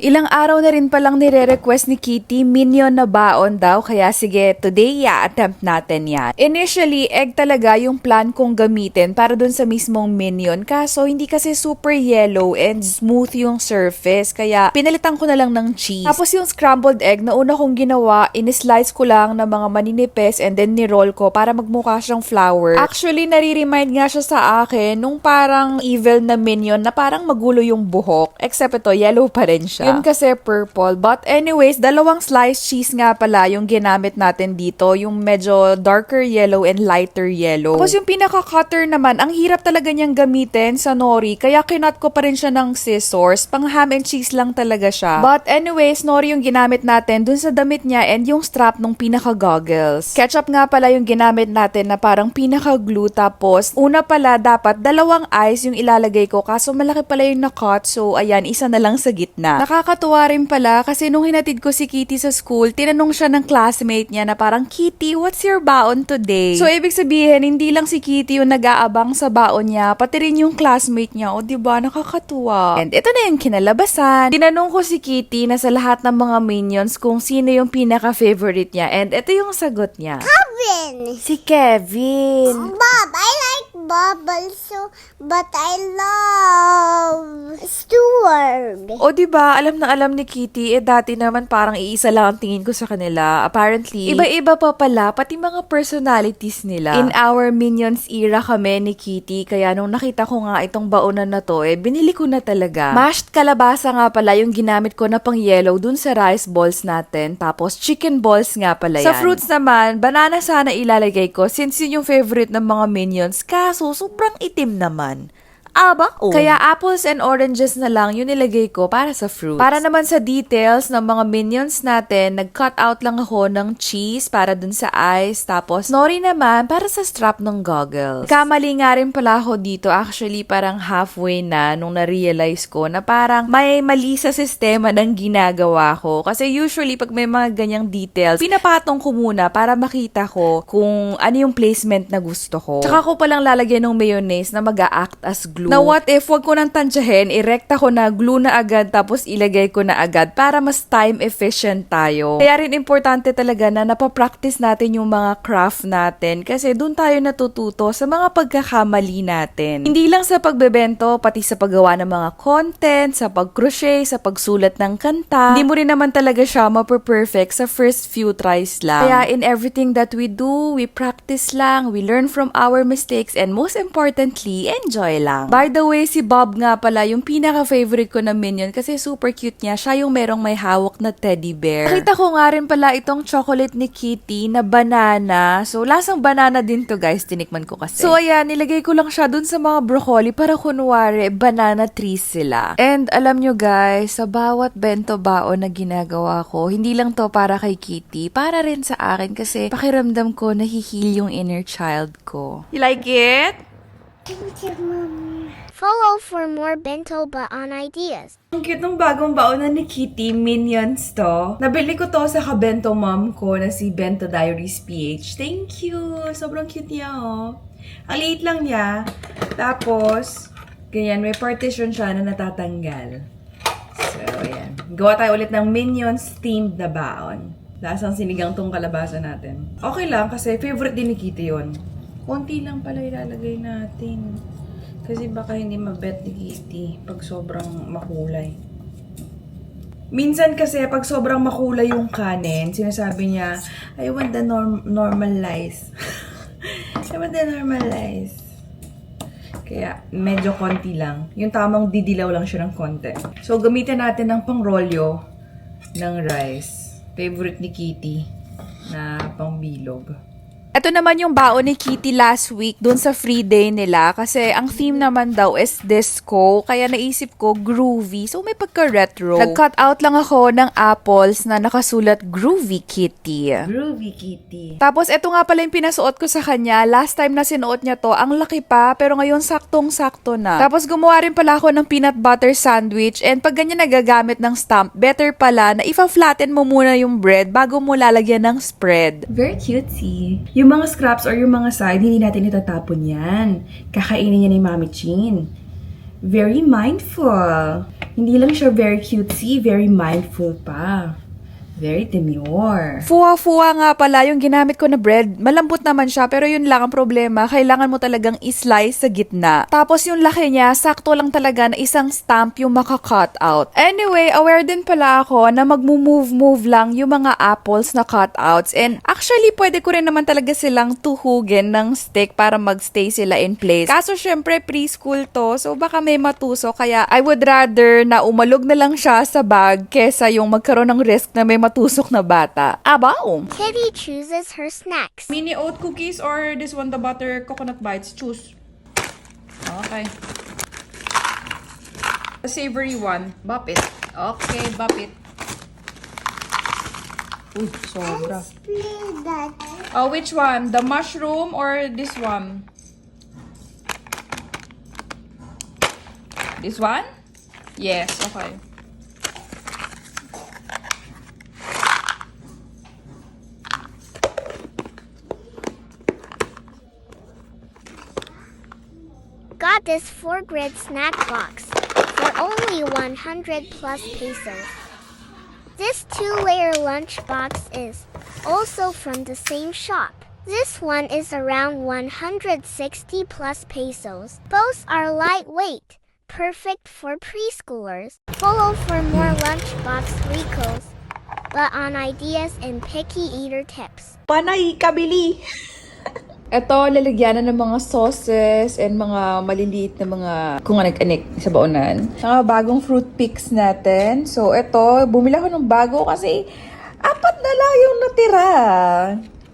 Ilang araw na rin palang nire-request ni Kitty minion na baon daw, kaya sige, today attempt natin yan. Initially, egg talaga yung plan kong gamitin para dun sa mismong minion, kaso hindi kasi super yellow and smooth yung surface, kaya pinalitan ko na lang ng cheese. Tapos yung scrambled egg na una kong ginawa, in-slice ko lang ng mga maninipes and then ni-roll ko para magmukha siyang flower. Actually, nare-remind nga siya sa akin nung parang evil na minion na parang magulo yung buhok, except ito, yellow pa rin siya. Yun kasi purple. But anyways, dalawang sliced cheese nga pala yung ginamit natin dito. Yung medyo darker yellow and lighter yellow. Tapos yung pinaka-cutter naman, ang hirap talaga niyang gamitin sa nori. Kaya kinut ko pa rin siya ng scissors. Pang ham and cheese lang talaga siya. But anyways, nori yung ginamit natin dun sa damit niya and yung strap nung pinaka-goggles. Ketchup nga pala yung ginamit natin na parang pinaka-glue. Tapos, una pala dapat dalawang eyes yung ilalagay ko. Kaso malaki pala yung na-cut. So, ayan, isa na lang sa gitna. Nakakatuwa rin pala kasi nung hinatid ko si Kitty sa school, tinanong siya ng classmate niya na parang, Kitty, what's your baon today? So, ibig sabihin, hindi lang si Kitty yung nag-aabang sa baon niya, pati rin yung classmate niya. O, diba? Nakakatuwa. And ito na yung kinalabasan. Tinanong ko si Kitty na sa lahat ng mga minions kung sino yung pinaka-favorite niya. And ito yung sagot niya. Kevin. Si Kevin. Bob, I like Bob also, but I love Stuart. O diba, alam na alam ni Kitty, dati naman parang iisa lang ang tingin ko sa kanila. Apparently, iba-iba pa pala, pati mga personalities nila. In our Minions era kami ni Kitty, kaya nung nakita ko nga itong baonan na to, binili ko na talaga. Mashed kalabasa nga pala yung ginamit ko na pang yellow dun sa rice balls natin, tapos chicken balls nga pala yan. Sa fruits naman, banana sana ilalagay ko since yun yung favorite ng mga Minions, kaso sobrang itim naman. Aba, oh. Kaya apples and oranges na lang yung nilagay ko para sa fruits. Para naman sa details ng mga minions natin, nag-cut out lang ako ng cheese para dun sa eyes, tapos nori naman para sa strap ng goggles. Kamali nga rin pala ako dito, actually parang halfway na nung na-realize ko na parang may mali sa sistema ng ginagawa ko. Kasi usually pag may mga ganyang details, pinapatong ko muna para makita ko kung ano yung placement na gusto ko. Tsaka ko palang lalagyan ng mayonnaise na mag-a-act as glue. Na what if wag ko nang tansyahin, irekta ko na, glue na agad, tapos ilagay ko na agad para mas time efficient tayo. Kaya rin importante talaga na napapractice natin yung mga craft natin kasi dun tayo natututo sa mga pagkakamali natin. Hindi lang sa pagbebento, pati sa paggawa ng mga content, sa pag-crochet, sa pagsulat ng kanta. Hindi mo rin naman talaga siya maper-perfect sa first few tries lang. Kaya in everything that we do, we practice lang, we learn from our mistakes, and most importantly, enjoy lang. By the way, si Bob nga pala, yung pinaka-favorite ko na minion kasi super cute niya. Siya yung merong may hawak na teddy bear. Nakita ko nga rin pala itong chocolate ni Kitty na banana. So, lasang banana din to guys. Tinikman ko kasi. So, ayan, nilagay ko lang siya dun sa mga broccoli para kunwari banana trees sila. And alam nyo guys, sa bawat bento baon na ginagawa ko, hindi lang to para kay Kitty, para rin sa akin kasi pakiramdam ko nahihil yung inner child ko. You like it? Follow for more bento baon ideas. Ang cute ng bagong baonan ni Kitty, Minions to. Nabili ko to sa kabento mom ko na si Bento Diaries PH. Thank you! Sobrang cute niya, oh. Ang liit lang niya. Tapos, ganyan, may partition siya na natatanggal. So, ayan. Gawa tayo ulit ng Minions themed na baon. Lasang sinigang tong kalabasa natin. Okay lang kasi favorite din ni Kitty yun. Konti lang pala ilalagay natin. Kasi baka hindi mabet ni Kitty pag sobrang makulay. Minsan kasi pag sobrang makulay yung kanin, sinasabi niya, I want the normalize. I want the normalize. Kaya medyo konti lang. Yung tamang didilaw lang siya ng konti. So gamitin natin ng pangrolyo ng rice. Favorite ni Kitty na pangbilog. Ito naman yung baon ni Kitty last week dun sa free day nila kasi ang theme naman daw is disco kaya naisip ko groovy so may pagka-retro. Nag-cut out lang ako ng apples na nakasulat Groovy Kitty. Groovy Kitty. Tapos ito nga pala yung pinasuot ko sa kanya. Last time na sinuot niya to, ang laki pa pero ngayon saktong-sakto na. Tapos gumawa rin pala ako ng peanut butter sandwich and pag ganyan nagagamit ng stamp, better pala na ifa-flatten mo muna yung bread bago mo lalagyan ng spread. Very cutesy. Yung mga scraps or yung mga side, hindi natin itatapon yan. Kakainin niya ni Mami Chin. Very mindful. Hindi lang siya very cutesy, very mindful pa. Very demure. Fuwa-fuwa nga pala yung ginamit ko na bread. Malambot naman siya, pero yun lang ang problema. Kailangan mo talagang i-slice sa gitna. Tapos yung laki niya, sakto lang talaga na isang stamp yung maka-cut out. Anyway, aware din pala ako na magmo-move lang yung mga apples na cutouts. And actually, pwede ko rin naman talaga silang tuhugin ng stick para magstay sila in place. Kaso syempre, preschool to, so baka may matuso. Kaya I would rather na umalog na lang siya sa bag kesa yung magkaroon ng risk na may matusok na bata. Abaw! Kitty chooses her snacks. Mini oat cookies or this one, the butter coconut bites? Choose. Okay. The savory one. Bop it. Okay, bop it. Uy, sobra. Play that. Oh, which one? The mushroom or this one? This one? Yes, okay. Got this 4-grid snack box for only 100 plus pesos. This 2-layer lunch box is also from the same shop. This one is around 160 plus pesos. Both are lightweight, perfect for preschoolers. Follow for more lunchbox recalls, but on ideas and picky eater tips. Panay kabili! Ito, lalagyan na ng mga sauces and mga maliliit na mga kunganik-anik sa baonan. Mga bagong fruit picks natin. So, ito, bumili ako ng bago kasi 4 na lang yung natira.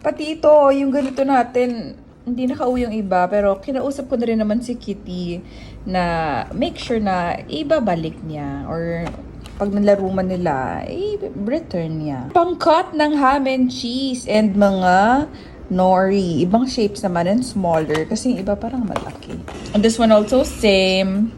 Pati ito, yung ganito natin, hindi nakauwi yung iba. Pero kinausap ko na rin naman si Kitty na make sure na ibabalik niya or pag nalaro man nila, return niya. Pang-cut ng ham and cheese and mga nori. Ibang shapes naman and smaller kasi yung iba parang malaki. And this one also same.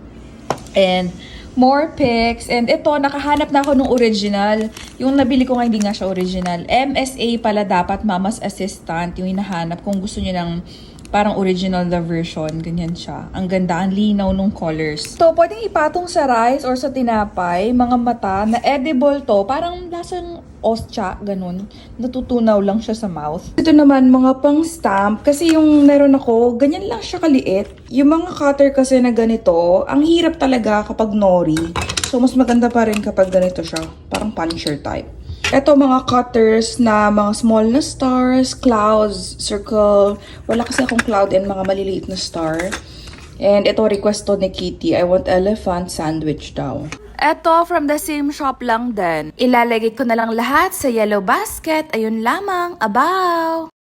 And more picks. And ito, nakahanap na ako ng original. Yung nabili ko nga hindi nga siya original. MSA pala dapat, Mama's Assistant. Yung hinahanap kung gusto niyo ng parang original na version. Ganyan siya. Ang ganda, ang linaw nung colors. So, pwedeng ipatong sa rice or sa tinapay. Mga mata na edible to. Parang lasang ostya, ganun. Natutunaw lang siya sa mouth. Ito naman, mga pang stamp. Kasi yung meron ako, ganyan lang siya kaliit. Yung mga cutter kasi na ganito, ang hirap talaga kapag nori. So, mas maganda pa rin kapag ganito siya. Parang puncher type. Ito, mga cutters na mga small na stars, clouds, circle. Wala kasi akong cloud and mga maliliit na star. And ito, request to ni Kitty. I want elephant sandwich daw. Ito, from the same shop lang din. Ilalagay ko na lang lahat sa yellow basket. Ayun lamang. Abaw!